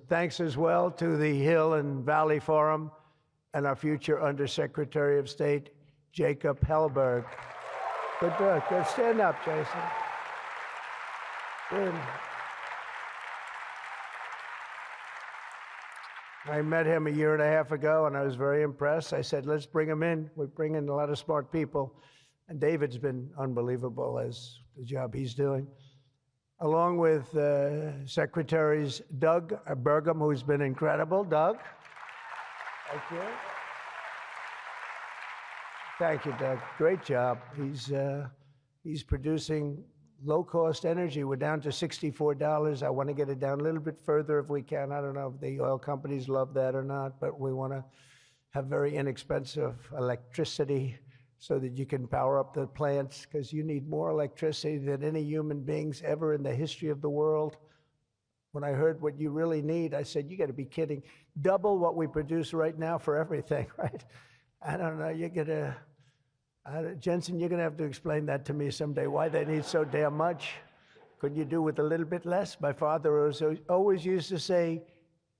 Thanks as well to the Hill and Valley Forum and our future Undersecretary of State, Jacob Hellberg. Good work. Good. Stand up, Jason. Good. I met him a year and a half ago, and I was very impressed. I said, let's bring him in. We bring in a lot of smart people. And David's been unbelievable as the job he's doing. Along with Secretaries Doug Burgum, who's been incredible. Doug? Thank you. Thank you, Doug. Great job. He's producing low-cost energy. We're down to $64. I want to get it down a little bit further if we can. I don't know if the oil companies love that or not, but we want to have very inexpensive electricity so that you can power up the plants, because you need more electricity than any human beings ever in the history of the world. When I heard what you really need, I said, you got to be kidding. Double what we produce right now for everything, right? I don't know, you're going to, Jensen, you're going to have to explain that to me someday, why they need so damn much. Couldn't you do with a little bit less? My father always used to say,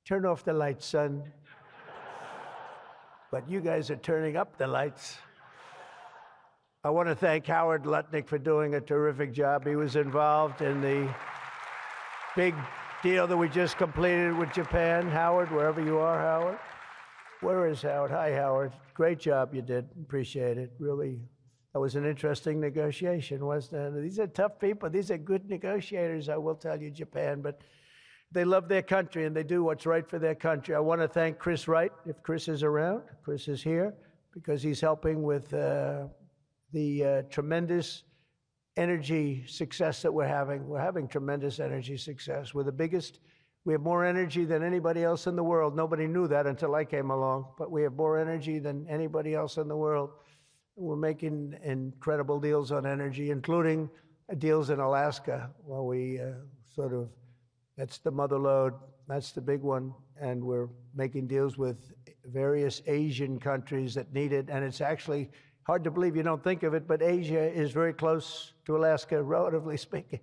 turn off the lights, son. But you guys are turning up the lights. I want to thank Howard Lutnick for doing a terrific job. He was involved in the big deal that we just completed with Japan. Howard, wherever you are, Howard. Where is Howard? Hi, Howard. Great job you did. Appreciate it. Really, that was an interesting negotiation, wasn't it? These are tough people. These are good negotiators, I will tell you, Japan. But they love their country, and they do what's right for their country. I want to thank Chris Wright, if Chris is around. Chris is here, because he's helping with the tremendous energy success that we're having. We're having tremendous energy success. We're the biggest. We have more energy than anybody else in the world. Nobody knew that until I came along, but we have more energy than anybody else in the world. We're making incredible deals on energy, including deals in Alaska. Well, we that's the mother lode, that's the big one, and we're making deals with various Asian countries that need it, and it's actually hard to believe, you don't think of it, but Asia is very close to Alaska, relatively speaking.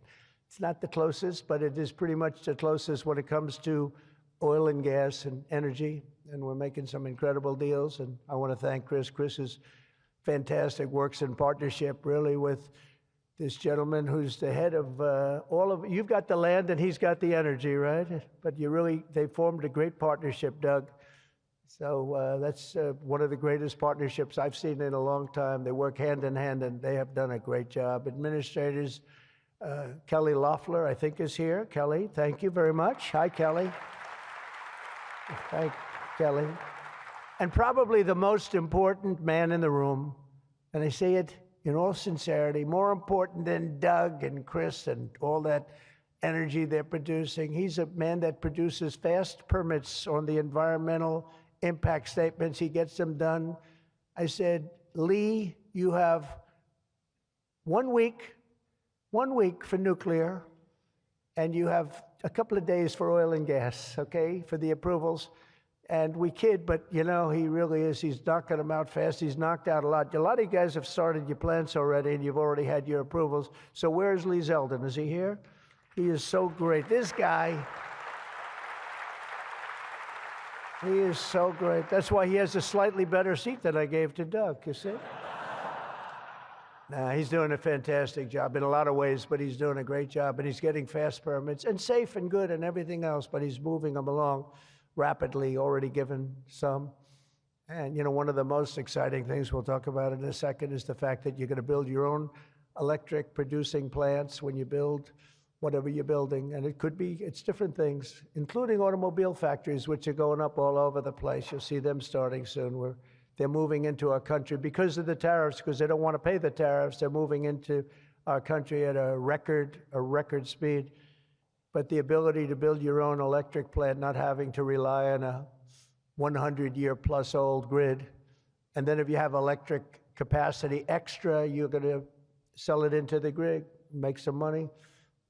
It's not the closest, but it is pretty much the closest when it comes to oil and gas and energy, and we're making some incredible deals, and I want to thank Chris. Chris is fantastic, works in partnership really with this gentleman who's the head of you've got the land and he's got the energy, right? But they formed a great partnership, Doug. So that's one of the greatest partnerships I've seen in a long time. They work hand in hand, and they have done a great job. Administrators, Kelly Loeffler, I think, is here. Kelly, thank you very much. Hi, Kelly. Thank you, Kelly. And probably the most important man in the room, and I say it in all sincerity, more important than Doug and Chris and all that energy they're producing. He's a man that produces fast permits on the environmental impact statements. He gets them done. I said, Lee, you have 1 week for nuclear, and you have a couple of days for oil and gas, okay, for the approvals. And we kid, but you know, he really is. He's knocking them out fast. He's knocked out a lot. A lot of you guys have started your plants already, and you've already had your approvals. So where's Lee Zeldin? Is he here? He is so great. This guy, he is so great. That's why he has a slightly better seat than I gave to Doug, you see? Nah, he's doing a fantastic job in a lot of ways, but he's doing a great job, and he's getting fast permits, and safe and good and everything else, but he's moving them along rapidly, already given some. And you know, one of the most exciting things we'll talk about in a second is the fact that you're going to build your own electric producing plants when you build whatever you're building. And it's different things, including automobile factories, which are going up all over the place. You'll see them starting soon. They're moving into our country because of the tariffs, because they don't want to pay the tariffs. They're moving into our country at a record speed. But the ability to build your own electric plant, not having to rely on a 100-year-plus old grid. And then if you have electric capacity extra, you're going to sell it into the grid, make some money,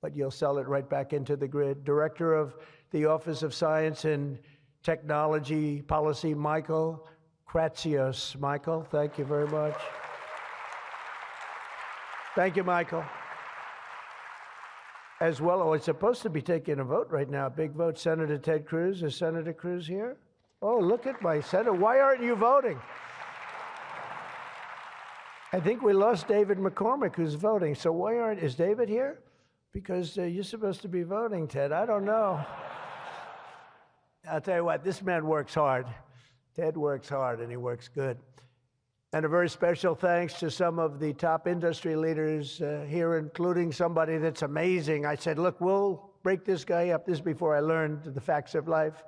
but you'll sell it right back into the grid. Director of the Office of Science and Technology Policy, Michael Kratsios. Michael, thank you very much. Thank you, Michael. as well. Oh, it's supposed to be taking a vote right now, a big vote. Senator Ted Cruz. Is Senator Cruz here? Oh, look at my senator. Why aren't you voting? I think we lost David McCormick, who's voting. So why aren't, is David here? Because you're supposed to be voting, Ted. I don't know. I'll tell you what, this man works hard. Ted works hard, and he works good. And a very special thanks to some of the top industry leaders here, including somebody that's amazing. I said, look, we'll break this guy up. This is before I learned the facts of life.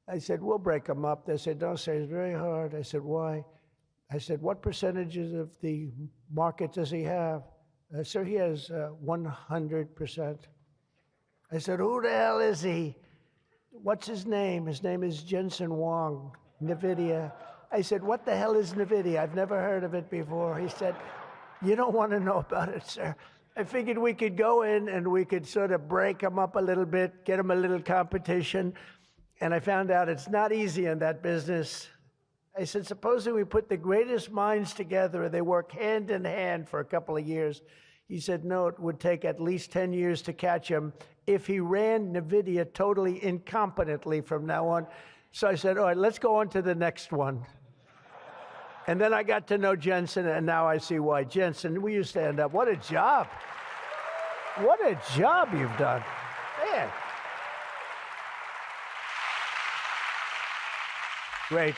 I said, we'll break him up. They said, don't say it's very hard. I said, why? I said, what percentages of the market does he have? Sir, he has 100%. I said, who the hell is he? What's his name? His name is Jensen Huang, Nvidia. I said, what the hell is Nvidia? I've never heard of it before. He said, you don't want to know about it, sir. I figured we could go in and we could sort of break him up a little bit, get him a little competition. And I found out it's not easy in that business. I said, supposing we put the greatest minds together and they work hand in hand for a couple of years. He said, no, it would take at least 10 years to catch him if he ran Nvidia totally incompetently from now on. So I said, all right, let's go on to the next one. And then I got to know Jensen, and now I see why. Jensen, will you stand up? What a job. What a job you've done. Man. Great.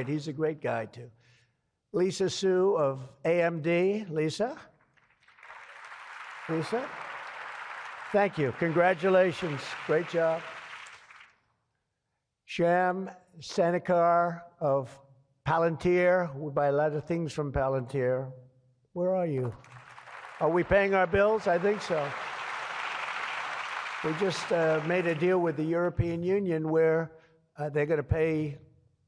He's a great guy, too. Lisa Su of AMD. Lisa? Lisa? Thank you. Congratulations. Great job. Sham Sanikar of Palantir. We buy a lot of things from Palantir. Where are you? Are we paying our bills? I think so. We just made a deal with the European Union where they're going to pay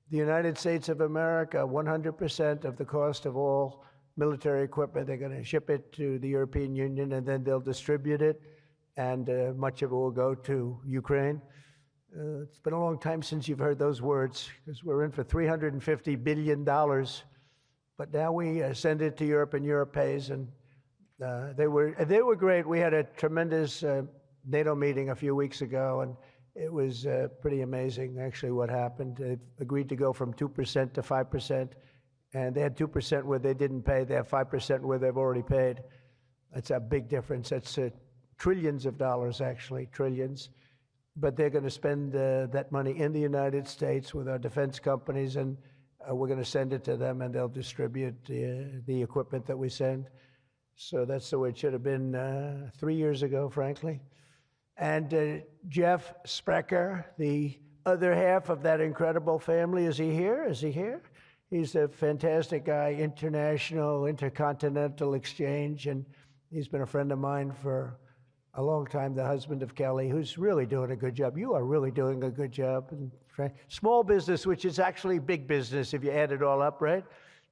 the United States of America 100% of the cost of all military equipment. They're going to ship it to the European Union, and then they'll distribute it, and much of it will go to Ukraine. It's been a long time since you've heard those words, because we're in for $350 billion. But now we send it to Europe, and Europe pays, and they were great. We had a tremendous NATO meeting a few weeks ago, and it was pretty amazing, actually, what happened. They agreed to go from 2% to 5%, and they had 2% where they didn't pay. They have 5% where they've already paid. That's a big difference. That's trillions of dollars, actually, trillions. But they're going to spend that money in the United States with our defense companies, and we're going to send it to them, and they'll distribute the equipment that we send. So that's the way it should have been 3 years ago, frankly. And Jeff Sprecher, the other half of that incredible family, is he here? Is he here? He's a fantastic guy, international, intercontinental exchange, and he's been a friend of mine for a long time, the husband of Kelly, who's really doing a good job. You are really doing a good job. Small business, which is actually big business if you add it all up, right?